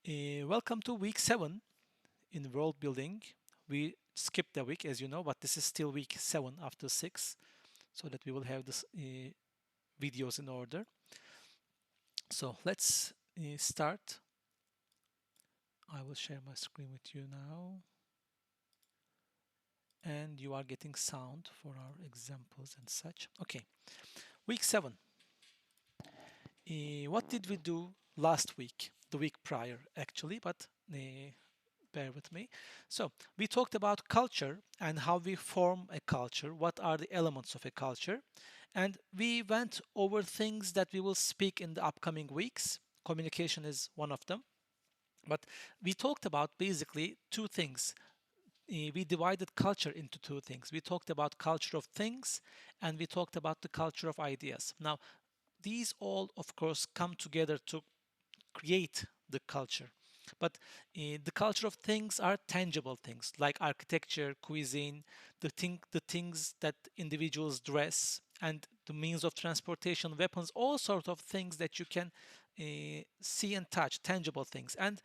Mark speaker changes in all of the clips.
Speaker 1: Welcome to week 7 in world building. We skipped a week, as you know, but this is still week 7 after 6, so that we will have this videos in order. So let's start. I will share my screen with you now. And you are getting sound for our examples and such. Okay, week 7. What did we do last week? The week prior, actually, but bear with me. So, we talked about culture and how we form a culture, what are the elements of a culture, and we went over things that we will speak in the upcoming weeks. Communication is one of them. But we talked about basically two things. We divided culture into two things. We talked about culture of things and we talked about the culture of ideas. Now, these all, of course, come together to create the culture. But the culture of things are tangible things like architecture, cuisine, the things that individuals dress, and the means of transportation, weapons, all sorts of things that you can see and touch, tangible things. And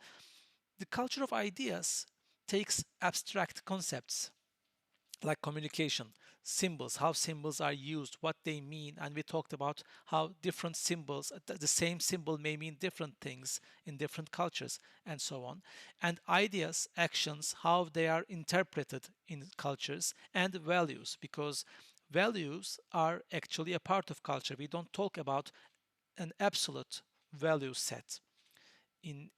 Speaker 1: the culture of ideas takes abstract concepts like communication, symbols, how symbols are used, what they mean, and we talked about how different symbols, the same symbol may mean different things in different cultures, and so on. And ideas, actions, how they are interpreted in cultures, and values, because values are actually a part of culture. We don't talk about an absolute value set. In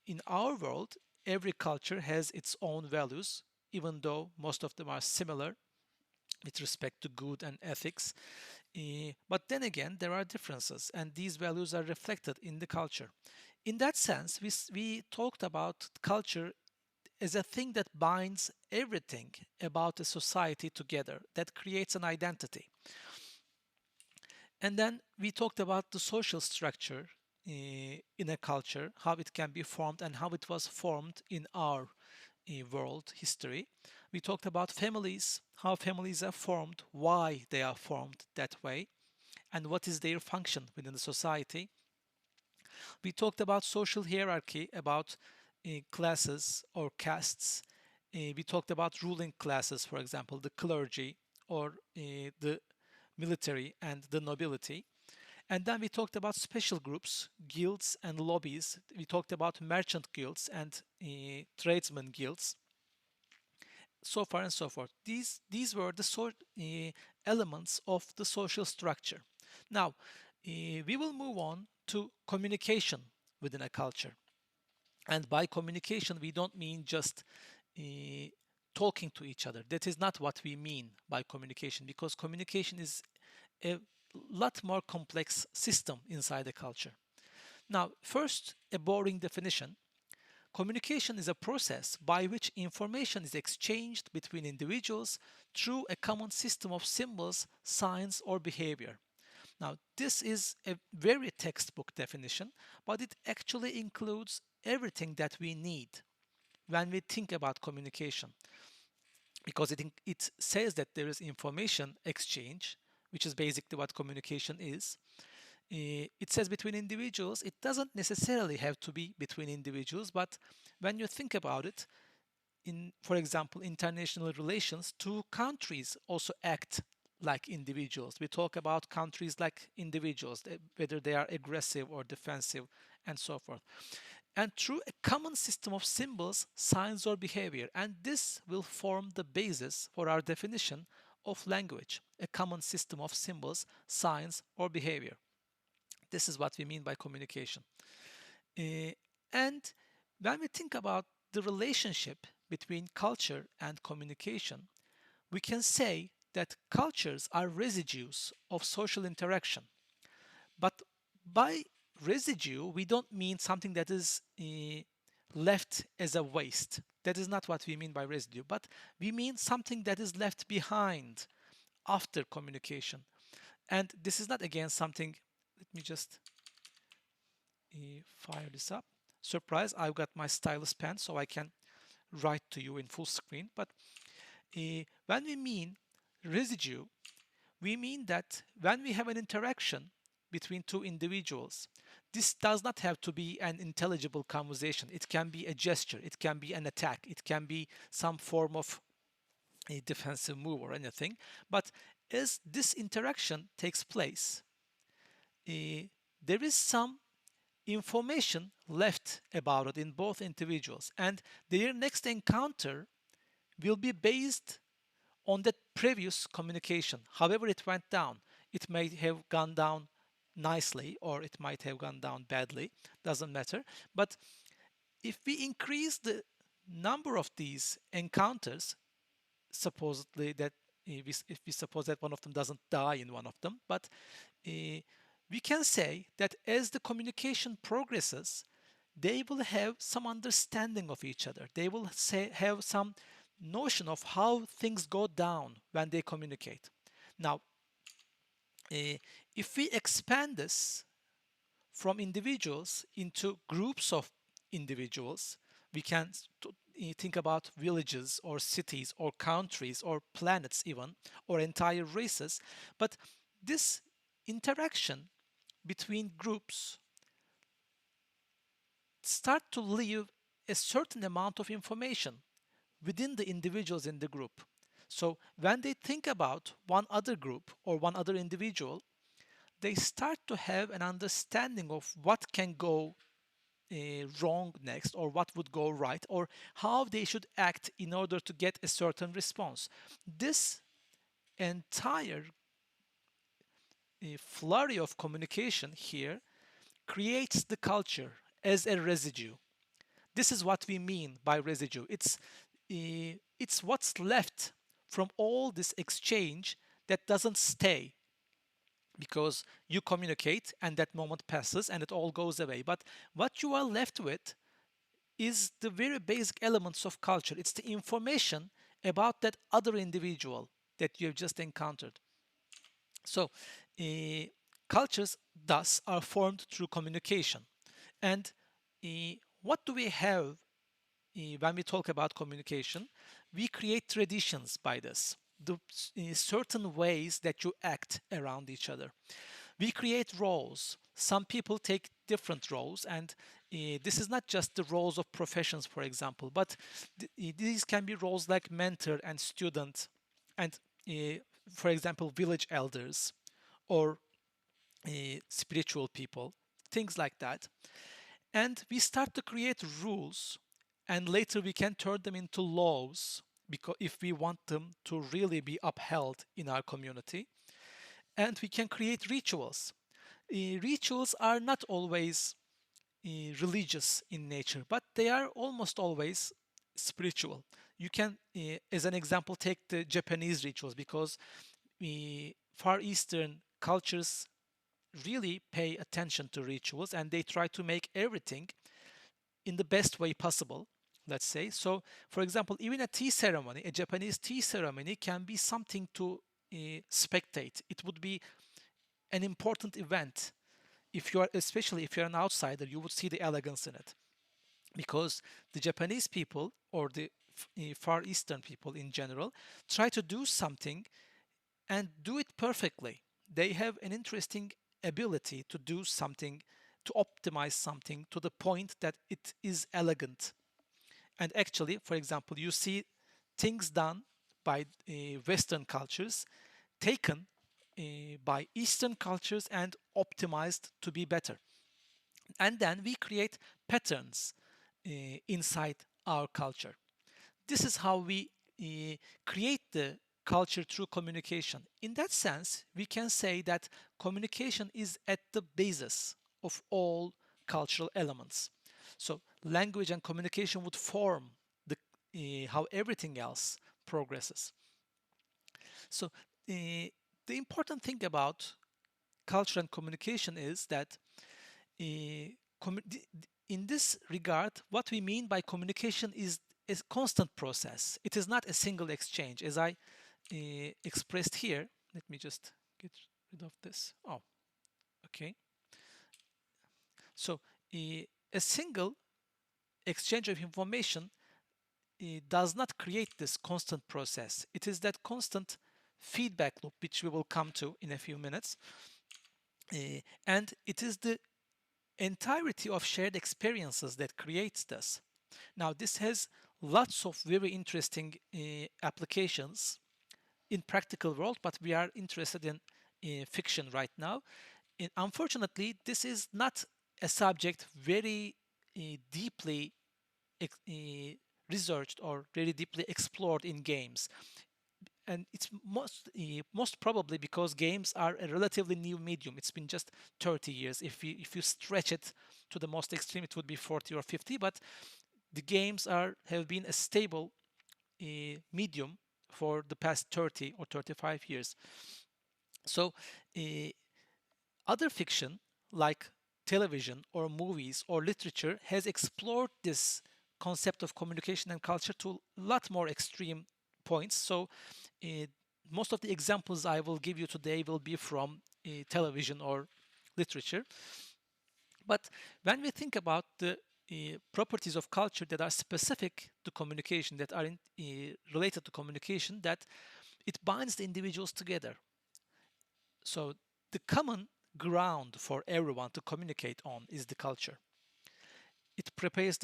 Speaker 1: in our world, every culture has its own values, even though most of them are similar with respect to good and ethics. But then again, there are differences, and these values are reflected in the culture. In that sense, we talked about culture as a thing that binds everything about a society together, that creates an identity. And then we talked about the social structure in a culture, how it can be formed and how it was formed in our world history. We talked about families, how families are formed, why they are formed that way, and what is their function within the society. We talked about social hierarchy, about classes or castes. We talked about ruling classes, for example, the clergy or the military and the nobility. And then we talked about special groups, guilds and lobbies. We talked about merchant guilds and tradesmen guilds, so far and so forth. These were the elements of the social structure. Now, we will move on to communication within a culture. And by communication, we don't mean just talking to each other. That is not what we mean by communication, because communication is a lot more complex system inside a culture. Now, first, a boring definition. Communication is a process by which information is exchanged between individuals through a common system of symbols, signs, or behavior. Now, this is a very textbook definition, but it actually includes everything that we need when we think about communication, because it says that there is information exchange, which is basically what communication is. It says between individuals. It doesn't necessarily have to be between individuals, but when you think about it, in, for example, international relations, two countries also act like individuals. We talk about countries like individuals, whether they are aggressive or defensive, and so forth. And through a common system of symbols, signs, or behavior. And this will form the basis for our definition of language, a common system of symbols, signs, or behavior. This is what we mean by communication. And when we think about the relationship between culture and communication, we can say that cultures are residues of social interaction. But by residue, we don't mean something that is left as a waste. That is not what we mean by residue, but we mean something that is left behind after communication. And this is not, again, something, let me just fire this up. Surprise, I've got my stylus pen so I can write to you in full screen. But when we mean residue, we mean that when we have an interaction between two individuals, This does not have to be an intelligible conversation. It can be a gesture, it can be an attack, it can be some form of a defensive move or anything. But as this interaction takes place, there is some information left about it in both individuals, and their next encounter will be based on that previous communication. However, it went down. It may have gone down nicely or it might have gone down badly, doesn't matter. But if we increase the number of these encounters, supposedly that if we suppose that one of them doesn't die in one of them, but we can say that as the communication progresses, they will have some understanding of each other. They will have some notion of how things go down when they communicate. Now, if we expand this from individuals into groups of individuals, we can think about villages or cities or countries or planets even, or entire races. But this interaction between groups start to leave a certain amount of information within the individuals in the group. So when they think about one other group or one other individual, they start to have an understanding of what can go wrong next, or what would go right, or how they should act in order to get a certain response. This entire flurry of communication here creates the culture as a residue. This is what we mean by residue. It's what's left from all this exchange that doesn't stay, because you communicate and that moment passes and it all goes away. But what you are left with is the very basic elements of culture. It's the information about that other individual that you have just encountered. So, cultures thus are formed through communication. And what do we have when we talk about communication? We create traditions by this, the certain ways that you act around each other. We create roles. Some people take different roles, and this is not just the roles of professions, for example, but these can be roles like mentor and student, and for example, village elders or spiritual people, things like that. And we start to create rules, and later we can turn them into laws, because if we want them to really be upheld in our community. And we can create rituals. Rituals are not always religious in nature, but they are almost always spiritual. You can, as an example, take the Japanese rituals, because Far Eastern cultures really pay attention to rituals and they try to make everything in the best way possible, let's say. So, for example, even a tea ceremony, a Japanese tea ceremony, can be something to spectate. It would be an important event. If you are, especially if you're an outsider, you would see the elegance in it, because the Japanese people, or the Far Eastern people in general, try to do something and do it perfectly. They have an interesting ability to do something, to optimize something to the point that it is elegant. And actually, for example, you see things done by Western cultures taken by Eastern cultures and optimized to be better. And then we create patterns inside our culture. This is how we create the culture through communication. In that sense, we can say that communication is at the basis of all cultural elements. So, language and communication would form the how everything else progresses. So, the important thing about culture and communication is that in this regard, what we mean by communication is a constant process. It is not a single exchange, as I expressed here. Let me just get rid of this. Oh, okay. So, a single exchange of information does not create this constant process. It is that constant feedback loop, which we will come to in a few minutes. And it is the entirety of shared experiences that creates this. Now, this has lots of very interesting applications in practical world, but we are interested in fiction right now. And unfortunately, this is not a subject very deeply researched or very deeply explored in games, and it's most probably because games are a relatively new medium. It's been just 30 years. If you stretch it to the most extreme, it would be 40 or 50. But the games are have been a stable medium for the past 30 or 35 years. So uh, other fiction, like television or movies or literature, has explored this concept of communication and culture to a lot more extreme points. So, uh, most of the examples I will give you today will be from television or literature. But when we think about the properties of culture that are specific to communication, that are related to communication, that it binds the individuals together. So the common ground for everyone to communicate on is the culture. It prepares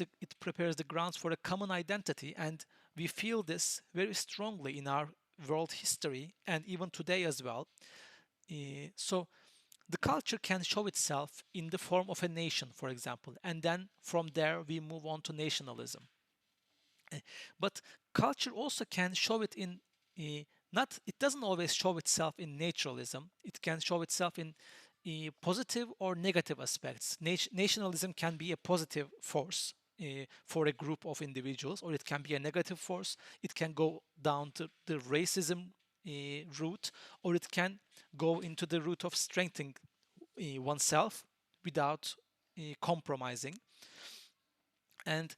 Speaker 1: the grounds for a common identity, and we feel this very strongly in our world history and even today as well. So the culture can show itself in the form of a nation, for example, and then from there we move on to nationalism. But culture also can show it in not it doesn't always show itself in naturalism. It can show itself in positive or negative aspects. Nationalism can be a positive force for a group of individuals, or it can be a negative force. It can go down to the racism route, or it can go into the route of strengthening oneself without compromising. And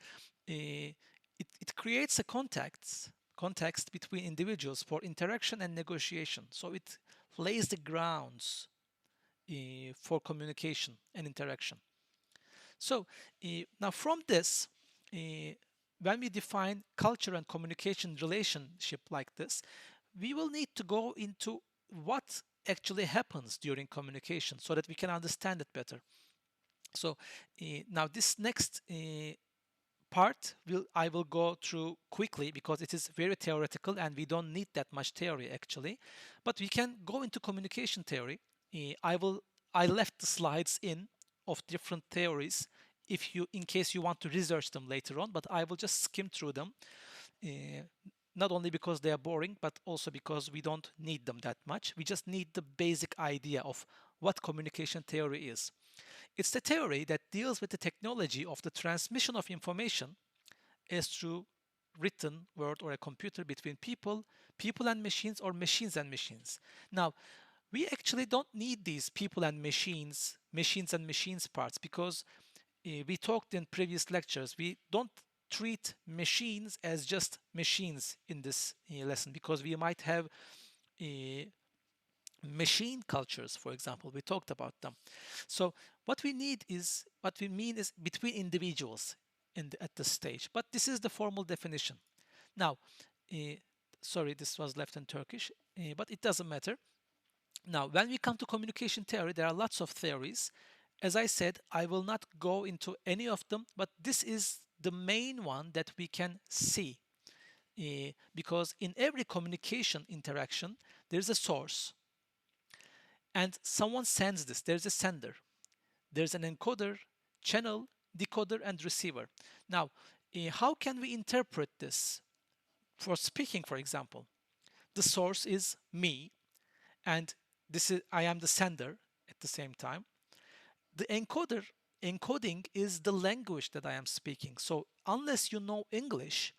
Speaker 1: it creates a context between individuals for interaction and negotiation. So it lays the grounds for communication and interaction. So now from this, when we define culture and communication relationship like this, we will need to go into what actually happens during communication so that we can understand it better. So now this next part I will go through quickly because it is very theoretical and we don't need that much theory actually. But we can go into communication theory. I left the slides in of different theories if you in case you want to research them later on, but I will just skim through them. Uh, Not only because they are boring, but also because we don't need them that much. We just need the basic idea of what communication theory is. It's the theory that deals with the technology of the transmission of information as through written word or a computer between people and machines, or machines and machines. Now, we actually don't need these people and machines and machines parts because we talked in previous lectures. We don't treat machines as just machines in this lesson because we might have uh, machine cultures, for example. We talked about them. So what we mean is between individuals at this stage. But this is the formal definition. Now, uh, sorry, this was left in Turkish, but it doesn't matter. Now, when we come to communication theory, there are lots of theories. As I said, I will not go into any of them, but this is the main one that we can see. Because in every communication interaction, there's a source and someone sends this. There's a sender, there's an encoder, channel, decoder, and receiver. Now, how can we interpret this? For speaking, for example, the source is me, and this is I am the sender at the same time. The encoding is the language that I am speaking. So unless you know English,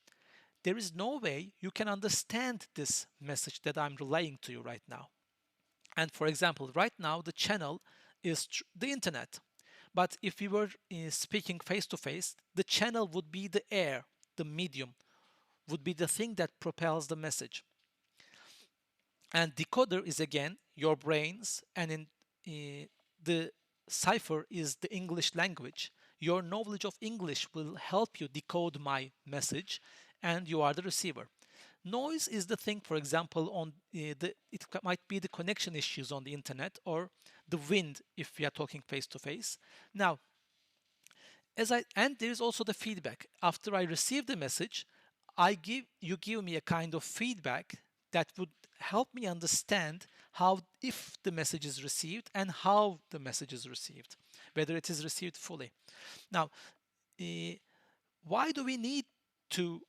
Speaker 1: there is no way you can understand this message that I'm relaying to you right now. And for example, right now the channel is the internet. But if we were speaking face to face, the channel would be the air, the medium, would be the thing that propels the message. And decoder is again your brains, and in the cipher is the English language. Your knowledge of English will help you decode my message, and you are the receiver. Noise is the thing, for example, on it might be the connection issues on the internet or the wind if we are talking face to face. Now, and there is also the feedback. After I receive the message, you give me a kind of feedback that would help me understand how, if the message is received and how the message is received, whether it is received fully. Now, why do we need to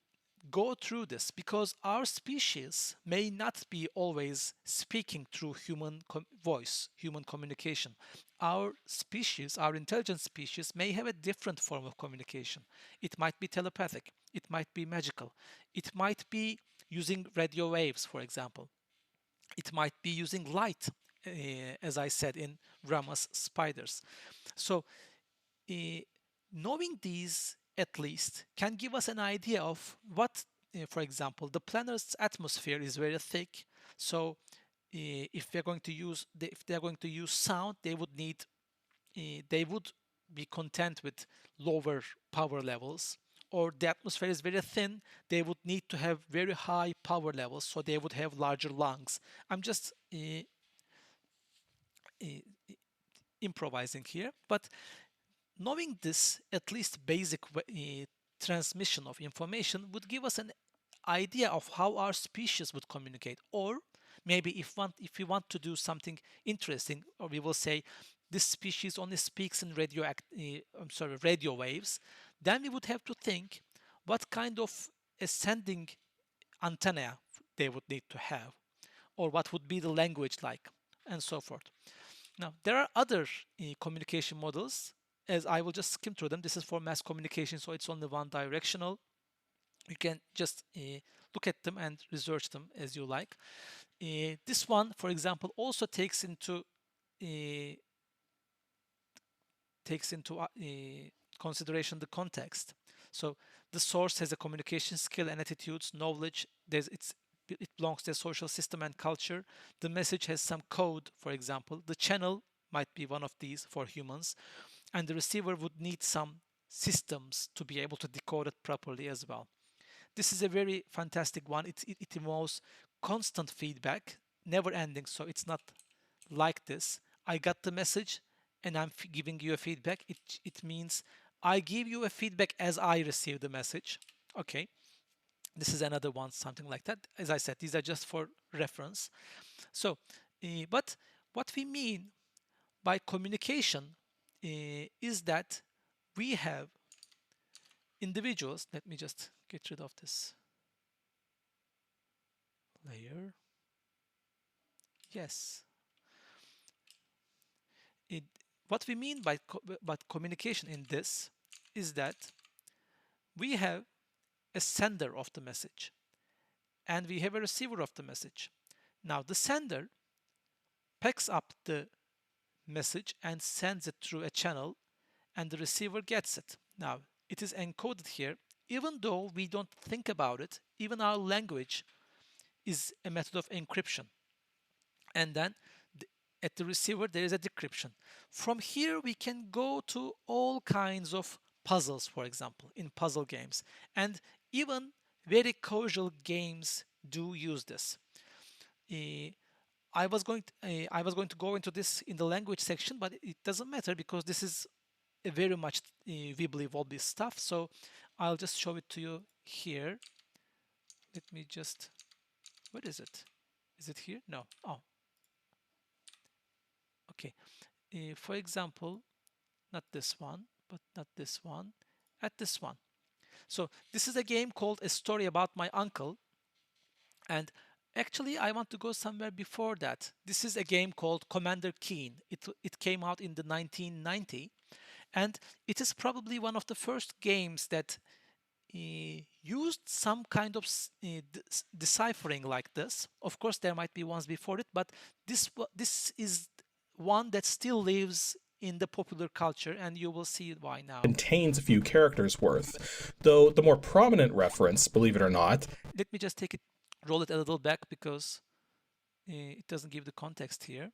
Speaker 1: go through this? Because our species may not be always speaking through human voice, human communication. Our species, our intelligent species, may have a different form of communication. It might be telepathic, it might be magical, it might be using radio waves, for example. It might be using light, as I said in Rama's spiders. So knowing these at least can give us an idea of what, for example, the planet's atmosphere is very thick. So if they're going to use sound, they would be content with lower power levels. Or the atmosphere is very thin, they would need to have very high power levels, so they would have larger lungs. I'm just improvising here, but knowing this, at least basic transmission of information would give us an idea of how our species would communicate. Or maybe if we want to do something interesting, or we will say this species only speaks in radio waves, then we would have to think what kind of ascending antenna they would need to have, or what would be the language like, and so forth. Now, there are other communication models, as I will just skim through them. This is for mass communication, so it's only one directional. You can just look at them and research them as you like. This one, for example, also takes into consideration the context. So the source has a communication skill and attitudes, knowledge. It belongs to a social system and culture. The message has some code, for example. The channel might be one of these for humans, and the receiver would need some systems to be able to decode it properly as well. This is a very fantastic one. It involves constant feedback, never ending, so it's not like this. I got the message and I'm giving you a feedback. It means I give you a feedback as I receive the message. Okay, this is another one, something like that. As I said, these are just for reference. So, but what we mean by communication is that we have individuals. Let me just get rid of this layer. Yes. What we mean by communication in this is that we have a sender of the message and we have a receiver of the message. Now the sender picks up the message and sends it through a channel, and the receiver gets it. Now it is encoded here. Even though we don't think about it, even our language is a method of encryption. And then at the receiver there is a decryption. From here we can go to all kinds of puzzles, for example, in puzzle games, and even very casual games do use this. I was going to go into this in the language section, but it doesn't matter because this is a very much wibbly-wobbly stuff, so I'll just show it to you here. Let me just, what is it? Is it here? No. Oh, okay. For example, not this one, but not this one, at this one. So this is a game called A Story About My Uncle, and actually I want to go somewhere before that. This is a game called Commander Keen. It came out in the 1990, and it is probably one of the first games that used some kind of deciphering like this. Of course, there might be ones before it, but this is one that still lives in the popular culture, and you will see why now.
Speaker 2: Contains a few characters worth, though the more prominent reference, believe it or not.
Speaker 1: Let me just roll it a little back because it doesn't give the context here.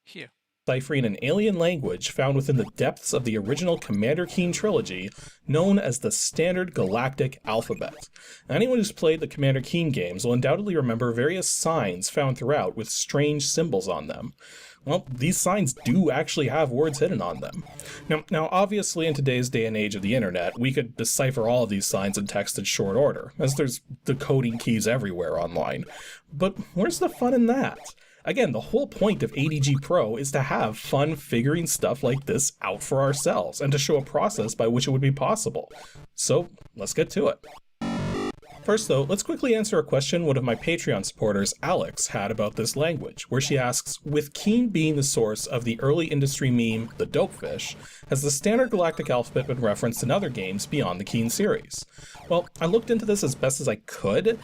Speaker 1: Here.
Speaker 2: Ciphering an alien language found within the depths of the original Commander Keen trilogy, known as the Standard Galactic Alphabet. Anyone who's played the Commander Keen games will undoubtedly remember various signs found throughout with strange symbols on them. well, these signs do actually have words hidden on them. Now, obviously, in today's day and age of the internet, we could decipher all of these signs in text in short order, as there's decoding keys everywhere online. But where's the fun in that? Again, the whole point of ADG Pro is to have fun figuring stuff like this out for ourselves, and to show a process by which it would be possible. So, let's get to it. First though, let's quickly answer a question one of my Patreon supporters, Alex, had about this language, where she asks, with Keen being the source of the early industry meme, the Dopefish, has the standard galactic alphabet been referenced in other games beyond the Keen series? Well, I looked into this as best as I could,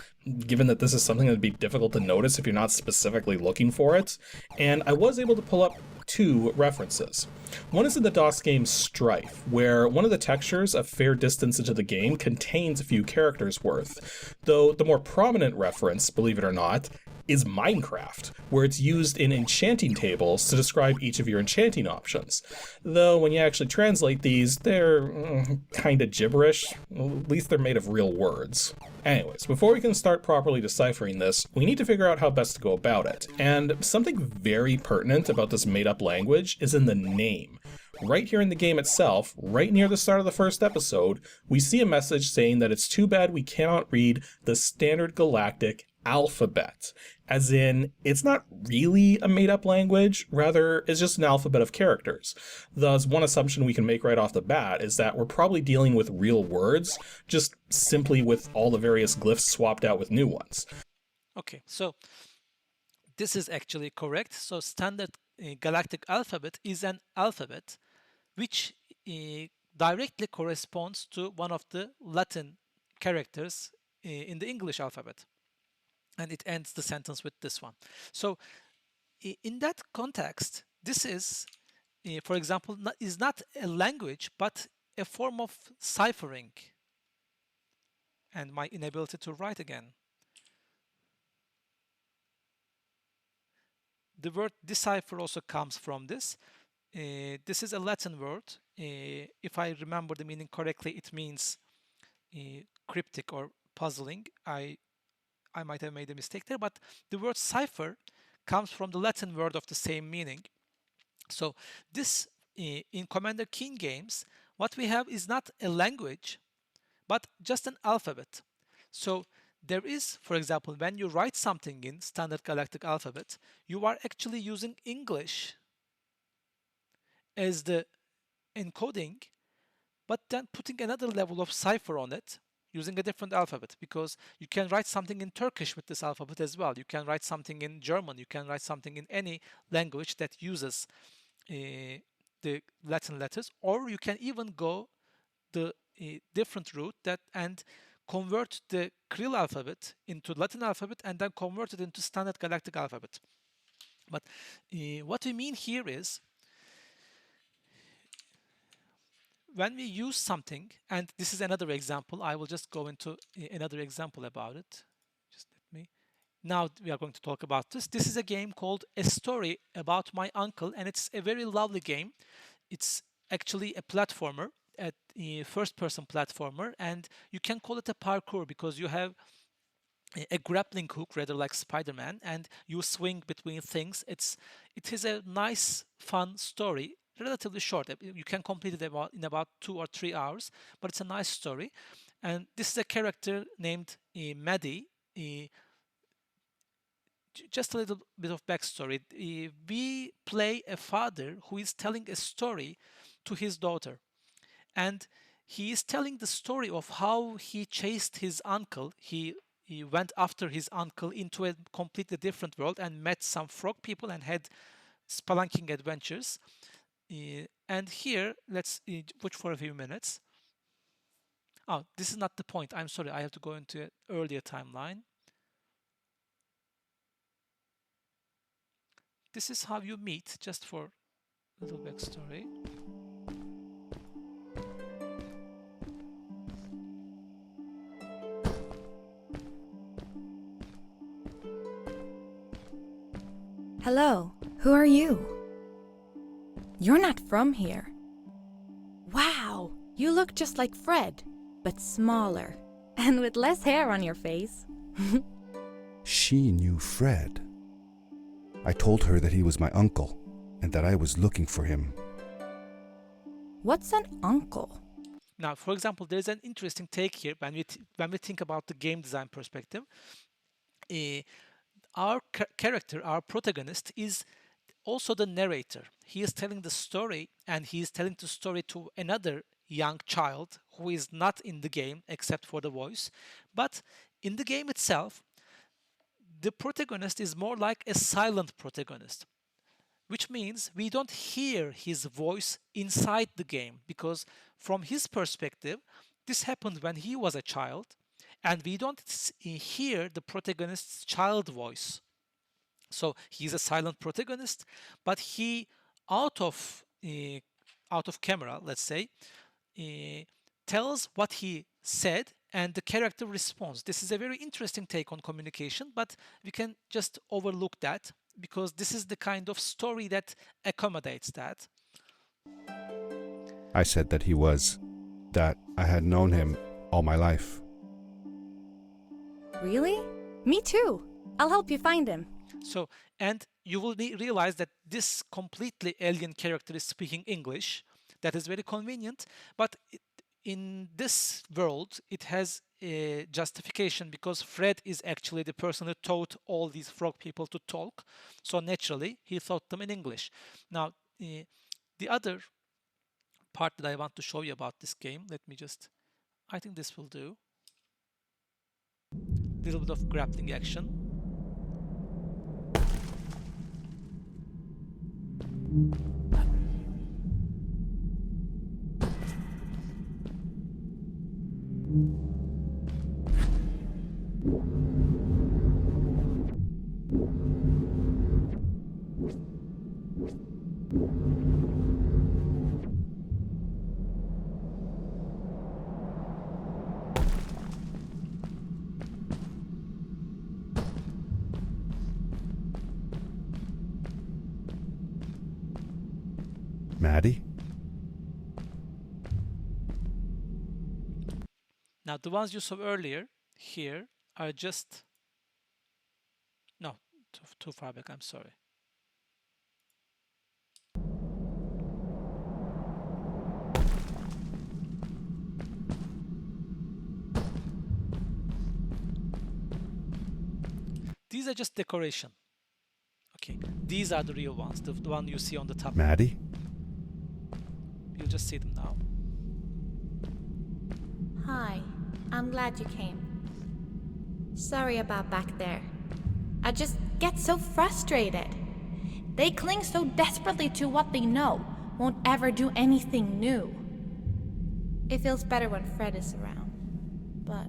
Speaker 2: given that this is something that would be difficult to notice if you're not specifically looking for it, and I was able to pull up two references. One is in the DOS game Strife, where one of the textures a fair distance into the game contains a few characters worth, though the more prominent reference, believe it or not, is Minecraft, where it's used in enchanting tables to describe each of your enchanting options. Though when you actually translate these, they're kinda gibberish. At least they're made of real words. Anyways, before we can start properly deciphering this, we need to figure out how best to go about it. And something very pertinent about this made-up language is in the name. Right here in the game itself, right near the start of the first episode, we see a message saying that it's too bad we cannot read the standard galactic alphabet. As in, it's not really a made-up language, rather, it's just an alphabet of characters. Thus, one assumption we can make right off the bat is that we're probably dealing with real words, just simply with all the various glyphs swapped out with new ones.
Speaker 1: Okay, so this is actually correct. So standard galactic alphabet is an alphabet which directly corresponds to one of the Latin characters in the English alphabet. And it ends the sentence with this one. So in that context, this is, for example, is not a language, but a form of ciphering. And my inability to write again. The word decipher also comes from this. This is a Latin word. If I remember the meaning correctly, it means cryptic or puzzling. I might have made a mistake there, but the word cipher comes from the Latin word of the same meaning. So this, in Commander Keen games, what we have is not a language, but just an alphabet. So there is, for example, when you write something in standard galactic alphabet, you are actually using English as the encoding, but then putting another level of cipher on it using a different alphabet, because you can write something in Turkish with this alphabet as well. You can write something in German. You can write something in any language that uses the Latin letters, or you can even go the different route and convert the Krill alphabet into Latin alphabet and then convert it into standard galactic alphabet. But what we mean here is, when we use something, and this is another example, I will just go into another example about it. Just let me. Now we are going to talk about this. This is a game called A Story About My Uncle, and it's a very lovely game. It's actually a platformer, a first-person platformer, and you can call it a parkour because you have a grappling hook, rather like Spider-Man, and you swing between things. It is a nice, fun story. Relatively short. You can complete it in about 2 or 3 hours, but it's a nice story. And this is a character named Maddie. Just a little bit of backstory. We play a father who is telling a story to his daughter, and he is telling the story of how he chased his uncle. He went after his uncle into a completely different world and met some frog people and had spelunking adventures. And here, let's watch for a few minutes. Oh, this is not the point. I'm sorry. I have to go into an earlier timeline. This is how you meet, just for a little backstory.
Speaker 3: Hello, who are you? You're not from here. Wow, you look just like Fred, but smaller, and with less hair on your face.
Speaker 4: She knew Fred. I told her that he was my uncle, and that I was looking for him.
Speaker 3: What's an uncle?
Speaker 1: Now, for example, there's an interesting take here when we think about the game design perspective. Uh, our character, our protagonist, is also the narrator. He is telling the story, and he is telling the story to another young child who is not in the game except for the voice. But in the game itself, the protagonist is more like a silent protagonist, which means we don't hear his voice inside the game because, from his perspective, this happened when he was a child, and we don't hear the protagonist's child voice. So he's a silent protagonist, but he out of out of camera, let's say, uh, tells what he said, and the character responds. This is a very interesting take on communication, but we can just overlook that because this is the kind of story that accommodates that.
Speaker 4: I said that I had known him all my life.
Speaker 3: Really? Me too. I'll help you find him.
Speaker 1: So, and you will realize that this completely alien character is speaking English. That is very convenient, but in this world, it has a justification because Fred is actually the person who taught all these frog people to talk. So naturally, he taught them in English. Now, the other part that I want to show you about this game, I think this will do. A little bit of grappling action.
Speaker 4: Maddie?
Speaker 1: Now, the ones you saw earlier here are just... No, too far back, I'm sorry. These are just decoration. Okay, these are the real ones, the one you see on the top.
Speaker 4: Maddie?
Speaker 1: You'll just see them now.
Speaker 3: Hi, I'm glad you came. Sorry about back there. I just get so frustrated. They cling so desperately to what they know, won't ever do anything new. It feels better when Fred is around, but...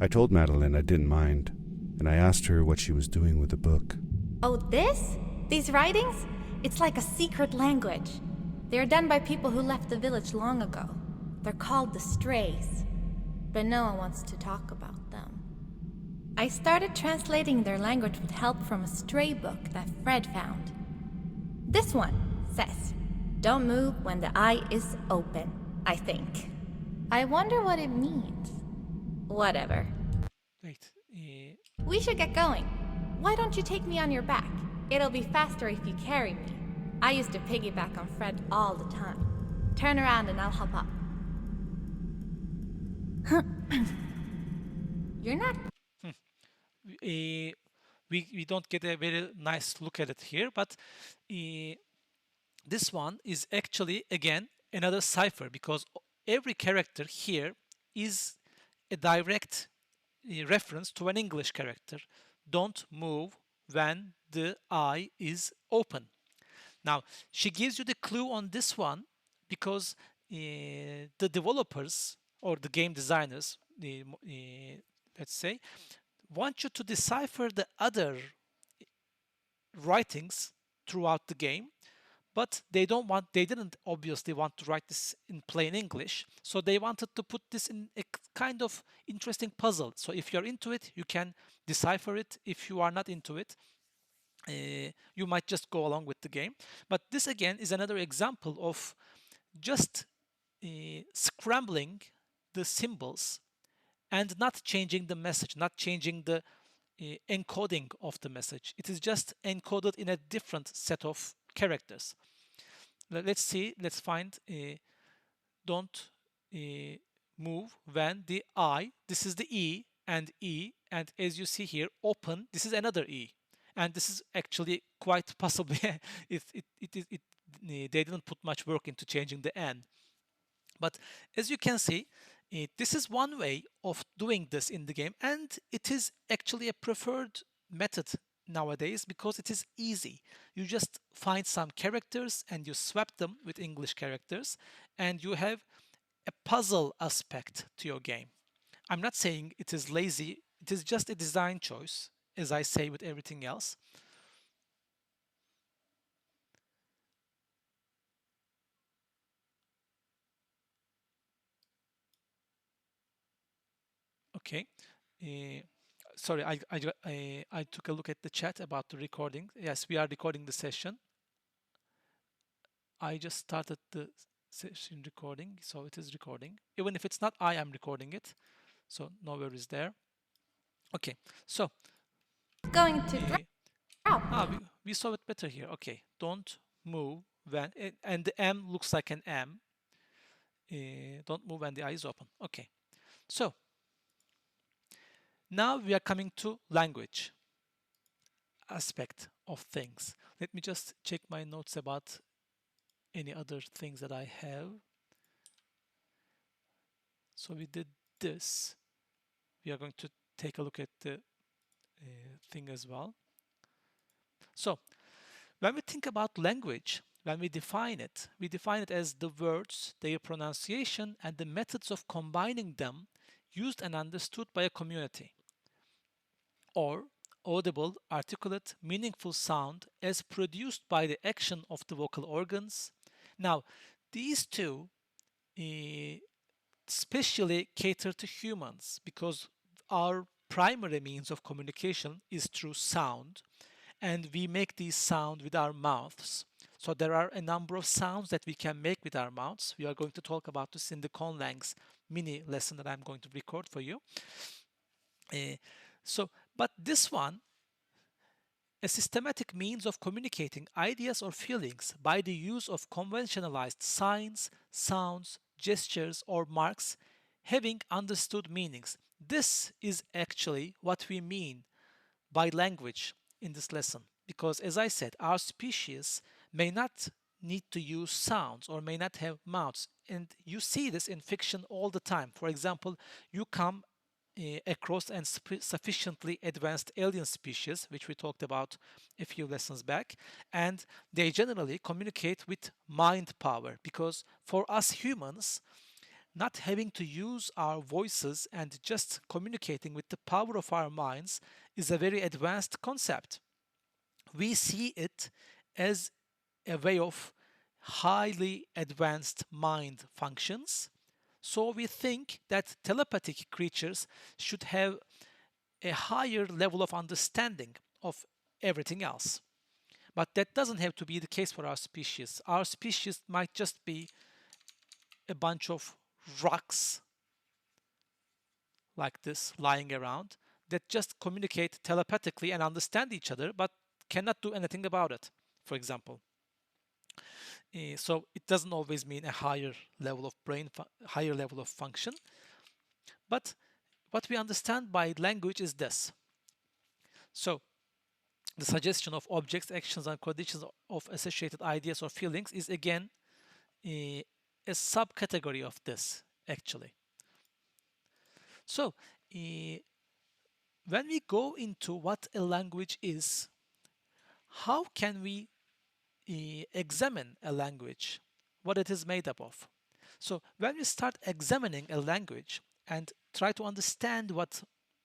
Speaker 4: I told Madeline I didn't mind, and I asked her what she was doing with the book.
Speaker 3: Oh, this? These writings? It's like a secret language. They are done by people who left the village long ago. They're called the Strays, but no one wants to talk about them. I started translating their language with help from a stray book that Fred found. This one says, "Don't move when the eye is open," I think. I wonder what it means. Whatever.
Speaker 1: Wait.
Speaker 3: We should get going. Why don't you take me on your back? It'll be faster if you carry me. I used to piggyback on Fred all the time. Turn around and I'll hop up. You're not...
Speaker 1: We don't get a very nice look at it here, but this one is actually, again, another cipher because every character here is a direct reference to an English character. Don't move when the eye is open. Now, she gives you the clue on this one because the developers or the game designers, let's say, want you to decipher the other writings throughout the game, but they didn't obviously want to write this in plain English, so they wanted to put this in a kind of interesting puzzle. So if you're into it, you can decipher it. If you are not into it, you might just go along with the game. But this again is another example of just scrambling the symbols and not changing the message, not changing the encoding of the message. It is just encoded in a different set of characters. Let's see, let's find don't move when the I, this is the E, and as you see here, open, this is another E. And this is actually quite possibly, they didn't put much work into changing the N. But as you can see, this is one way of doing this in the game, and it is actually a preferred method nowadays because it is easy. You just find some characters and you swap them with English characters, and you have a puzzle aspect to your game. I'm not saying it is lazy, it is just a design choice, as I say with everything else. Okay. Uh, Sorry, I took a look at the chat about the recording. Yes, we are recording the session. I just started the session recording, so it is recording. Even if it's not, I am recording it, so no worries there. Okay, so
Speaker 3: Going to drop.
Speaker 1: we saw it better here. Okay, don't move when, and the M looks like an M. Don't move when the eye is open. Okay, so now we are coming to language aspect of things. Let me just check my notes about any other things that I have. So we did this. We are going to take a look at the thing as well. So when we think about language, when we define it as the words, their pronunciation, and the methods of combining them used and understood by a community, or audible, articulate, meaningful sound as produced by the action of the vocal organs. Now, these two especially cater to humans because our primary means of communication is through sound, and we make these sound with our mouths. So there are a number of sounds that we can make with our mouths. We are going to talk about this in the conlangs mini lesson that I'm going to record for you. But this one, a systematic means of communicating ideas or feelings by the use of conventionalized signs, sounds, gestures, or marks having understood meanings. This is actually what we mean by language in this lesson. Because as I said, our species may not need to use sounds or may not have mouths. And you see this in fiction all the time. For example, you come across and sufficiently advanced alien species, which we talked about a few lessons back, and they generally communicate with mind power because for us humans, not having to use our voices and just communicating with the power of our minds is a very advanced concept. We see it as a way of highly advanced mind functions. So we think that telepathic creatures should have a higher level of understanding of everything else. But that doesn't have to be the case for our species. Our species might just be a bunch of rocks like this lying around that just communicate telepathically and understand each other but cannot do anything about it, for example. So it doesn't always mean a higher level of higher level of function. But what we understand by language is this. So the suggestion of objects, actions, and conditions of associated ideas or feelings is again a subcategory of this, actually. So when we go into what a language is, how can we examine a language, what it is made up of? So when we start examining a language and try to understand what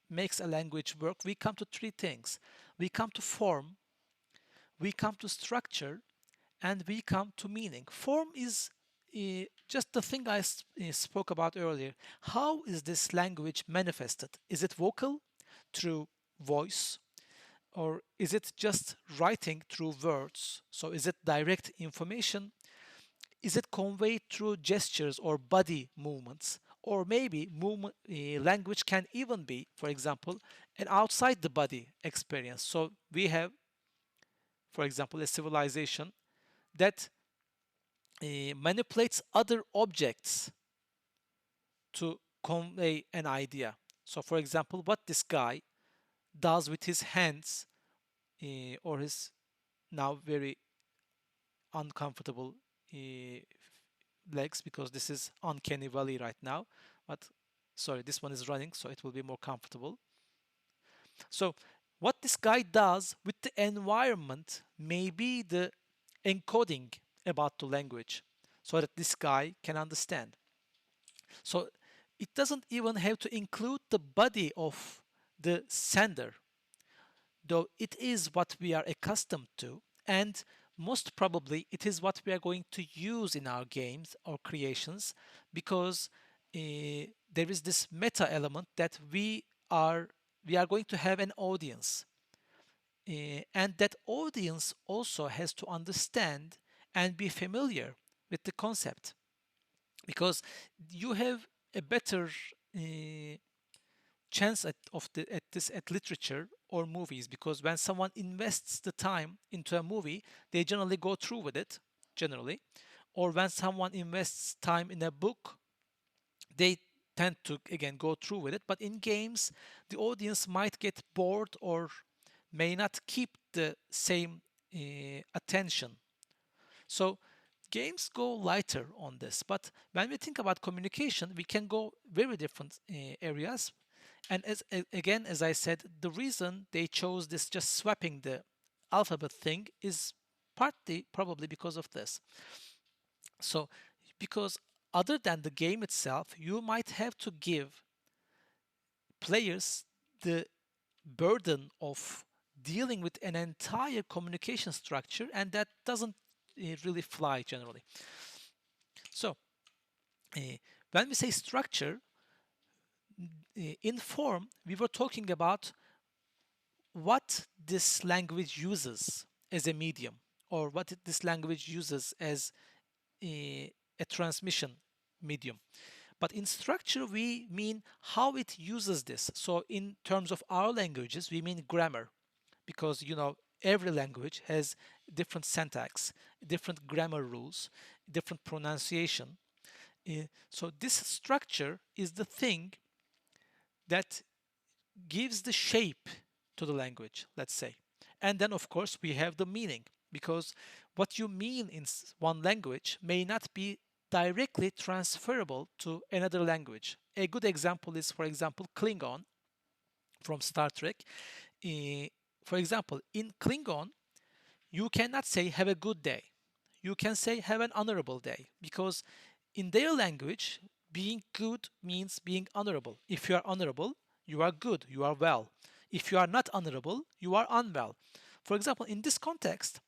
Speaker 1: makes a language work, we come to three things. We come to form, we come to structure, and we come to meaning. Form is just the thing I spoke about earlier. How is this language manifested? Is it vocal through voice? Or is it just writing through words? So is it direct information? Is it conveyed through gestures or body movements? Or maybe language can even be, for example, an outside the body experience. So we have, for example, a civilization that manipulates other objects to convey an idea. So, for example, what this guy does with his hands or his now very uncomfortable legs, because this is uncanny valley right now, but sorry, this one is running, so it will be more comfortable. So what this guy does with the environment may be the encoding about the language so that this guy can understand. So it doesn't even have to include the body of the sender, though it is what we are accustomed to, and most probably it is what we are going to use in our games or creations, because there is this meta element that we are going to have an audience, and that audience also has to understand and be familiar with the concept, because you have a better uh, chance at literature or movies, because when someone invests the time into a movie, they generally go through with it, generally. Or when someone invests time in a book, they tend to again go through with it. But in games, the audience might get bored or may not keep the same attention. So games go lighter on this. But when we think about communication, we can go very different areas. And again, as I said, the reason they chose this just swapping the alphabet thing is partly probably because of this. So, because other than the game itself, you might have to give players the burden of dealing with an entire communication structure, and that doesn't really fly generally. So, uh, when we say structure, in form, we were talking about what this language uses as a medium, or what this language uses as a transmission medium. But in structure, we mean how it uses this. So in terms of our languages, we mean grammar, because every language has different syntax, different grammar rules, different pronunciation. So this structure is the thing that gives the shape to the language, let's say. And then, of course, we have the meaning, because what you mean in one language may not be directly transferable to another language. A good example is, for example, Klingon from Star Trek. Eh, for example, in Klingon, you cannot say have a good day. You can say have an honorable day, because in their language, being good means being honorable. If you are honorable, you are good, you are well. If you are not honorable, you are unwell. For example, in this context,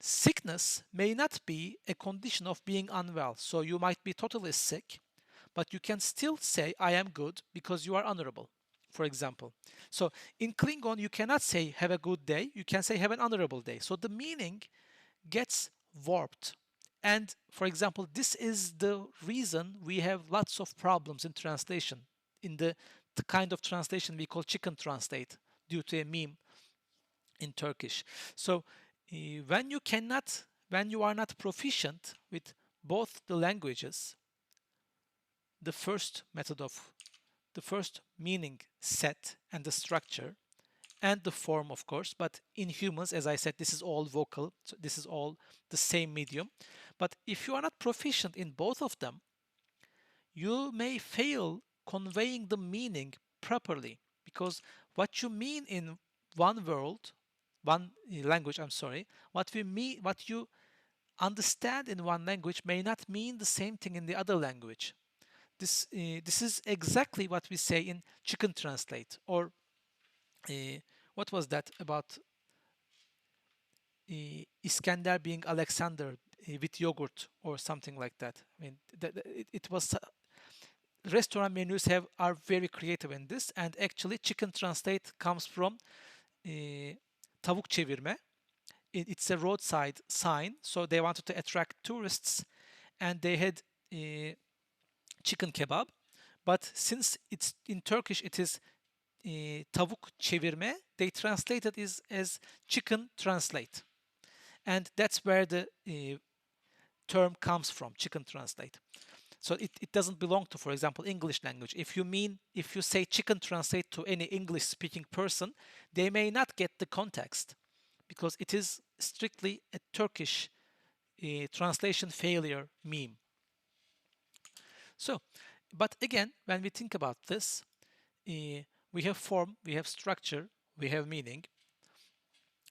Speaker 1: sickness may not be a condition of being unwell. So you might be totally sick, but you can still say, I am good, because you are honorable, for example. So in Klingon, you cannot say have a good day, you can say have an honorable day. So the meaning gets warped. And for example, this is the reason we have lots of problems in translation, in the kind of translation we call chicken translate, due to a meme in Turkish. So when you are not proficient with both the languages, the first method of the first meaning set and the structure and the form, of course, but in humans, as I said, this is all vocal, so this is all the same medium. But if you are not proficient in both of them, you may fail conveying the meaning properly, because what you mean in one world, one language, I'm sorry, what you understand in one language may not mean the same thing in the other language. This is exactly what we say in chicken translate, or uh, what was that about Iskender being Alexander with yogurt or something like that. I mean, it was restaurant menus are very creative in this, and actually chicken translate comes from tavuk çevirme. It's a roadside sign, so they wanted to attract tourists, and they had chicken kebab. But since it's in Turkish, it is tavuk çevirme. They translated it as chicken translate, and that's where the term comes from, chicken translate. So it doesn't belong to, for example, English language. If you say chicken translate to any English speaking person, they may not get the context because it is strictly a Turkish translation failure meme. So, but again, when we think about this, we have form, we have structure, we have meaning.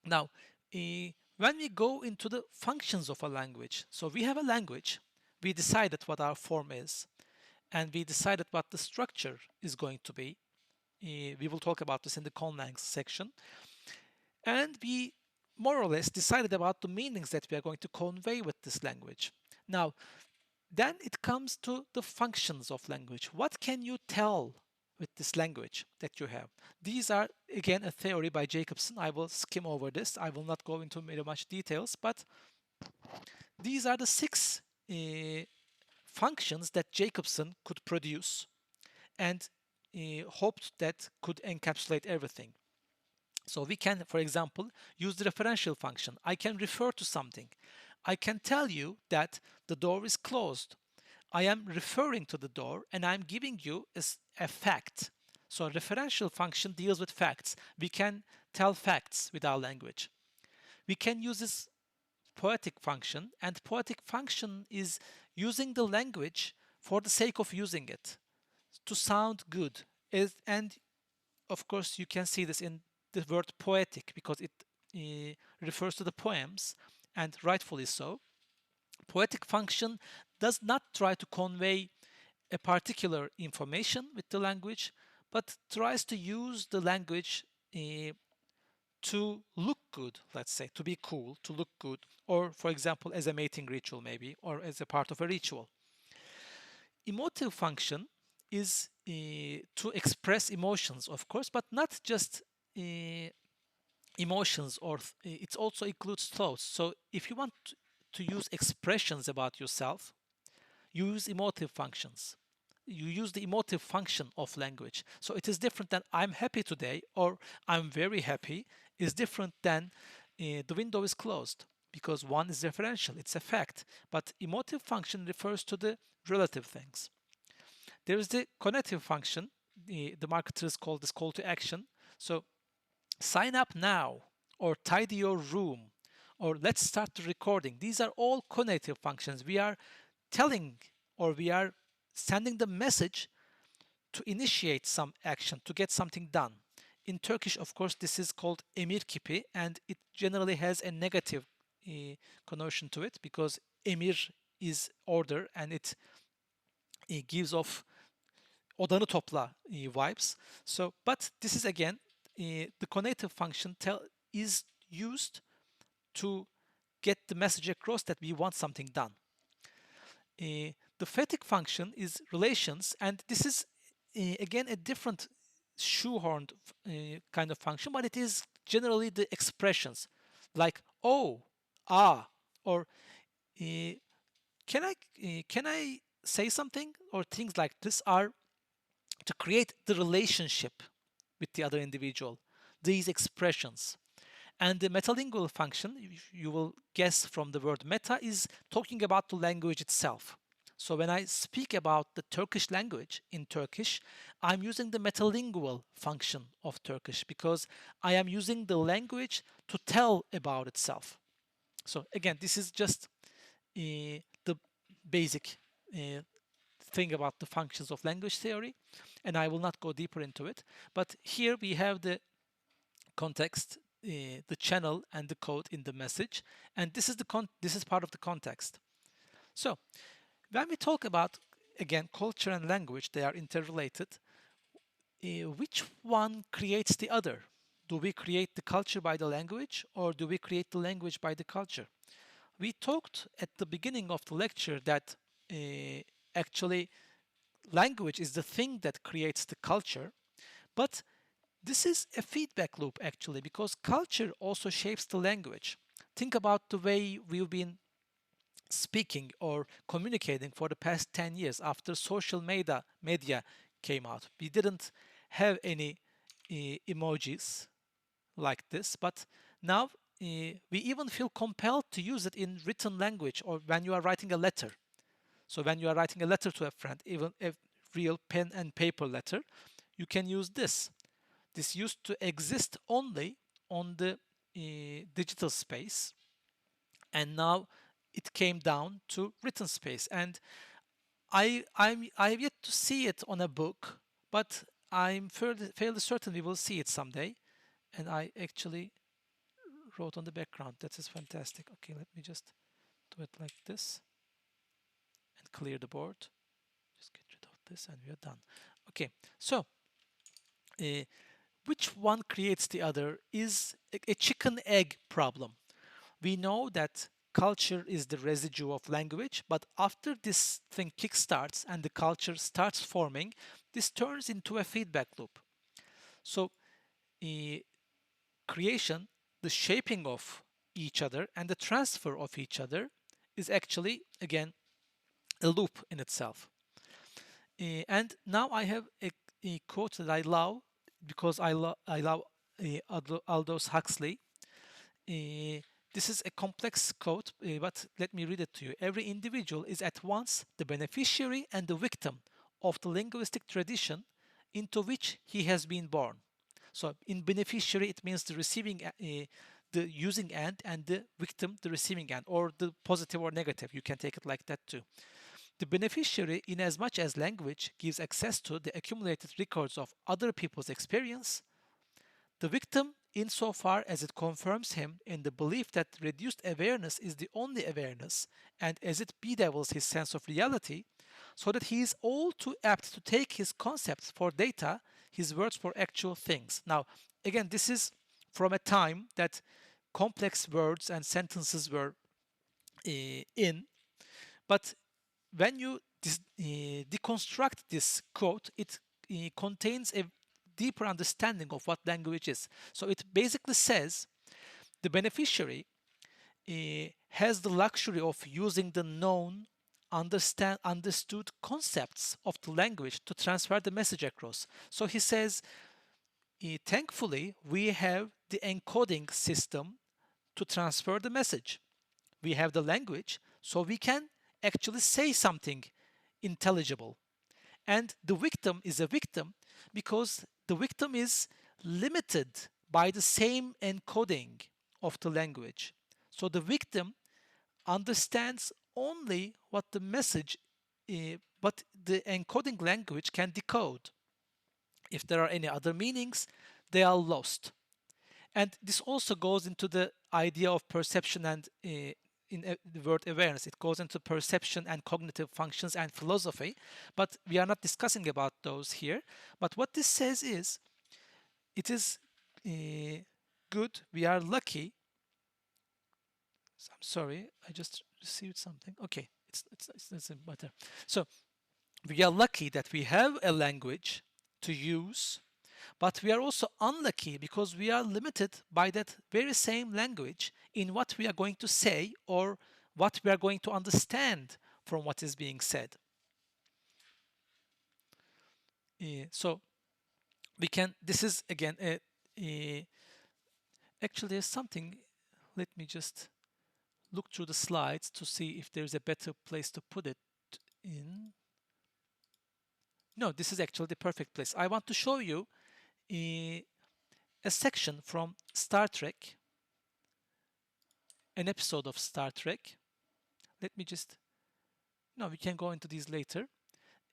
Speaker 1: Now, when we go into the functions of a language, so we have a language, we decided what our form is, and we decided what the structure is going to be. We will talk about this in the conlangs section. And we more or less decided about the meanings that we are going to convey with this language. Now, then it comes to the functions of language. What can you tell with this language that you have? These are, again, a theory by Jacobson. I will skim over this. I will not go into very much details, but these are the 6 functions that Jacobson could produce and hoped that could encapsulate everything. So we can, for example, use the referential function. I can refer to something. I can tell you that the door is closed. I am referring to the door and I'm giving you a fact. So a referential function deals with facts. We can tell facts with our language. We can use this poetic function, and poetic function is using the language for the sake of using it to sound good. And of course, you can see this in the word poetic because it refers to the poems, and rightfully so. Poetic function does not try to convey a particular information with the language, but tries to use the language to look good, let's say, to be cool, to look good, or for example, as a mating ritual maybe, or as a part of a ritual. Emotive function is to express emotions, of course, but not just emotions, or it also includes thoughts. So if you want to use expressions about yourself, you use emotive functions. You use the emotive function of language. So it is different than I'm happy today or I'm very happy is different than the window is closed, because one is referential, it's a fact. But emotive function refers to the relative things. There is the cognitive function. The marketers call this call to action. So sign up now, or tidy your room, or let's start the recording. These are all cognitive functions. We are telling, or we are sending the message to initiate some action, to get something done. In Turkish, of course, this is called emir kipi, and it generally has a negative connotation to it because emir is order, and it gives off odanı topla vibes. So, but this is again, the cognitive function is used to get the message across that we want something done. The phatic function is relations, and this is again a different shoehorned kind of function, but it is generally the expressions like oh, ah, or can I say something, or things like this are to create the relationship with the other individual. These expressions. And the metalingual function, you will guess from the word meta, is talking about the language itself. So when I speak about the Turkish language in Turkish, I'm using the metalingual function of Turkish because I am using the language to tell about itself. So again, this is just the basic thing about the functions of language theory, and I will not go deeper into it. But here we have the context, the channel, and the code in the message, and this is part of the context. So when we talk about, again, culture and language, they are interrelated. Which one creates the other? Do we create the culture by the language, or do we create the language by the culture? We talked at the beginning of the lecture that actually language is the thing that creates the culture, but this is a feedback loop actually, because culture also shapes the language. Think about the way we've been speaking or communicating for the past 10 years after social media came out. We didn't have any emojis like this, but now we even feel compelled to use it in written language or when you are writing a letter. So when you are writing a letter to a friend, even a real pen and paper letter, you can use this. This used to exist only on the digital space, and now it came down to written space. And I have yet to see it on a book, but I'm fairly certain we will see it someday. And I actually wrote on the background. That is fantastic. Okay, let me just do it like this and clear the board. Just get rid of this and we are done. Okay, so uh, which one creates the other is a chicken egg problem. We know that culture is the residue of language, but after this thing kickstarts and the culture starts forming, this turns into a feedback loop. So uh, creation, the shaping of each other and the transfer of each other is actually, again, a loop in itself. And now I have a quote that I love because I love Aldous Huxley. This is a complex quote, but let me read it to you. Every individual is at once the beneficiary and the victim of the linguistic tradition into which he has been born. So, in beneficiary, it means the receiving, the using end, and the victim, the receiving end, or the positive or negative. You can take it like that too. The beneficiary, in as much as language gives access to the accumulated records of other people's experience, the victim, insofar as it confirms him in the belief that reduced awareness is the only awareness, and as it bedevils his sense of reality, so that he is all too apt to take his concepts for data, his words for actual things. Now, again, this is from a time that complex words and sentences were in, but when you deconstruct this quote, it contains a deeper understanding of what language is. So it basically says the beneficiary has the luxury of using the known, understood concepts of the language to transfer the message across. So he says, thankfully, we have the encoding system to transfer the message. We have the language, so we can actually say something intelligible. And the victim is a victim because the victim is limited by the same encoding of the language. So the victim understands only what the message, but the encoding language can decode. If there are any other meanings, they are lost. And this also goes into the idea of perception and in the word awareness. It goes into perception and cognitive functions and philosophy, but we are not discussing about those here. But what this says is, it is good. We are lucky. I'm sorry, I just received something. Okay, it's better. So we are lucky that we have a language to use, but we are also unlucky because we are limited by that very same language in what we are going to say or what we are going to understand from what is being said. So we can, this is again, actually there's something, let me just look through the slides to see if there's a better place to put it in. No, this is actually the perfect place. I want to show you a section from Star Trek, an episode of Star Trek. Let me just, no, we can go into these later.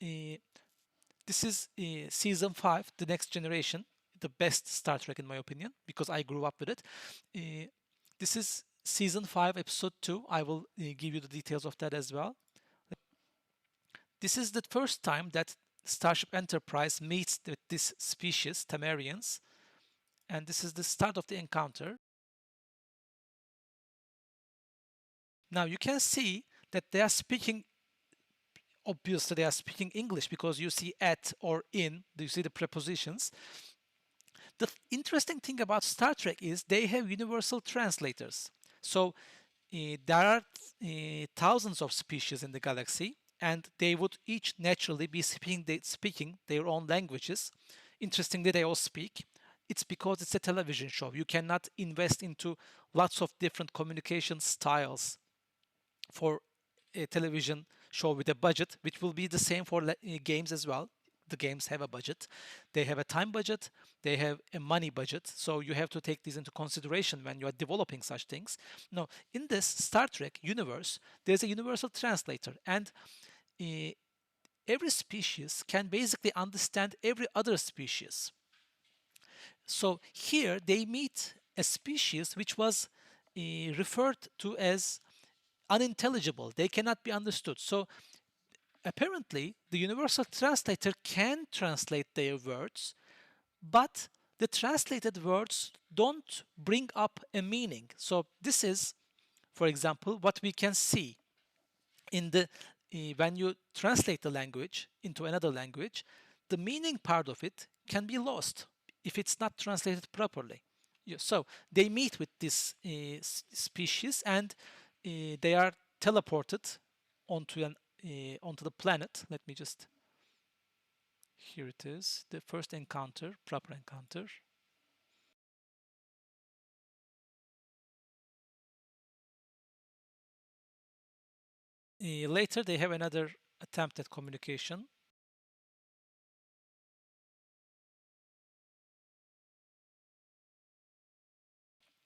Speaker 1: This is season 5, The Next Generation, the best Star Trek in my opinion, because I grew up with it. This is season 5, episode 2. I will give you the details of that as well. This is the first time that Starship Enterprise meets with this species, Tamarians, and this is the start of the encounter. Now you can see that they are speaking, obviously they are speaking English because you see at or in, you see the prepositions. The interesting thing about Star Trek is they have universal translators. So there are thousands of species in the galaxy, and they would each naturally be speaking their own languages. Interestingly, they all speak. it's because it's a television show. You cannot invest into lots of different communication styles for a television show with a budget, which will be the same for games as well. The games have a budget, they have a time budget, they have a money budget. So you have to take these into consideration when you are developing such things. Now, in this Star Trek universe, there's a universal translator, and uh, every species can basically understand every other species. So here they meet a species which was referred to as unintelligible. They cannot be understood. So apparently, the universal translator can translate their words, but the translated words don't bring up a meaning. So this is, for example, what we can see in the when you translate the language into another language, the meaning part of it can be lost if it's not translated properly. So they meet with this species, and they are teleported onto an onto the planet. Let me just, here it is, the first encounter, proper encounter. Later they have another attempt at communication.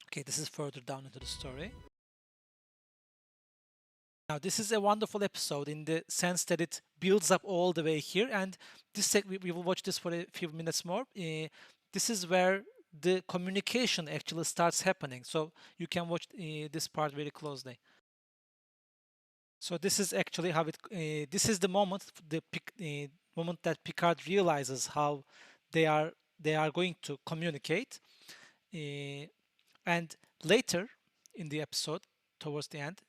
Speaker 1: Okay, this is further down into the story. Now, this is a wonderful episode in the sense that it builds up all the way here, and we will watch this for a few minutes more. This is where the communication actually starts happening, so you can watch this part very closely. So this is actually how it. This is the moment, moment that Picard realizes how they are they are going to communicate, and later in the episode, towards the end,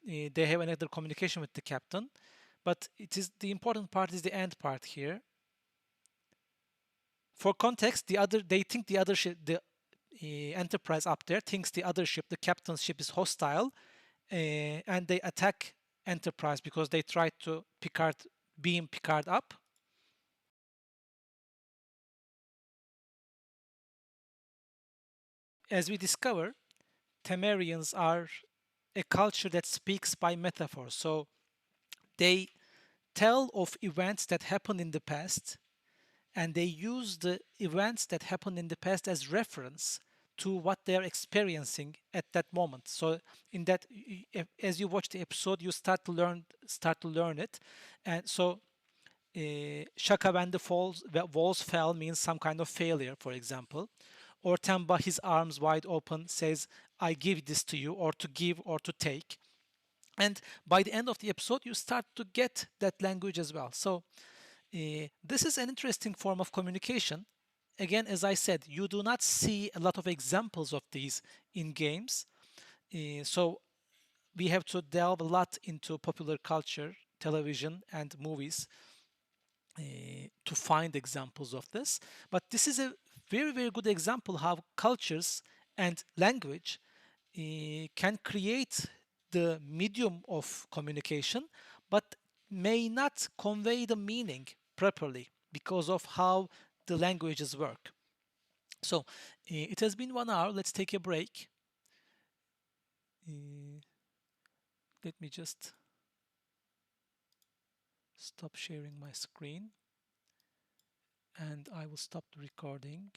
Speaker 1: they have another communication with the captain, but it is the important part is the end part here. For context, they think the other ship, the Enterprise up there thinks the other ship, the captain's ship, is hostile, and they attack Enterprise because they tried to beam Picard up. As we discover, Temerians are a culture that speaks by metaphor. So they tell of events that happened in the past, and they use the events that happened in the past as reference to what they're experiencing at that moment. So in that, as you watch the episode, you start to learn it. And so Shaka, when the walls fell, means some kind of failure, for example. Or Tamba, his arms wide open, says, I give this to you, or to give or to take. And by the end of the episode, you start to get that language as well. So this is an interesting form of communication. Again, as I said, you do not see a lot of examples of these in games. So we have to delve a lot into popular culture, television, and movies to find examples of this. But this is a very, very good example how cultures and language can create the medium of communication, but may not convey the meaning properly because of how the languages work. So it has been 1 hour. Let's take a break. Let me just stop sharing my screen, and I will stop the recording.